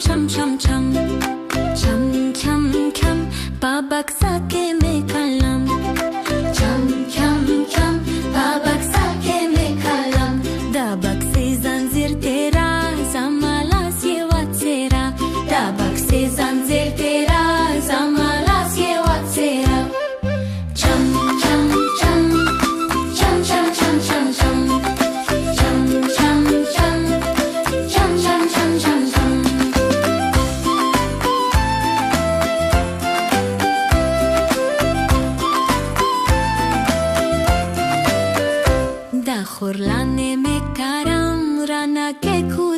چم چم چم چم کم کم با بکسه که میکلم چم کم کم با بکسه که میکلم دا بکسه زنځیر تېره زما لاس یې وڅیره دا بکسه زنځیر تېره زما لاس یې وڅیره چم چم چم چم چم چم چم چم خورلڼې می کرم رانه کېښوده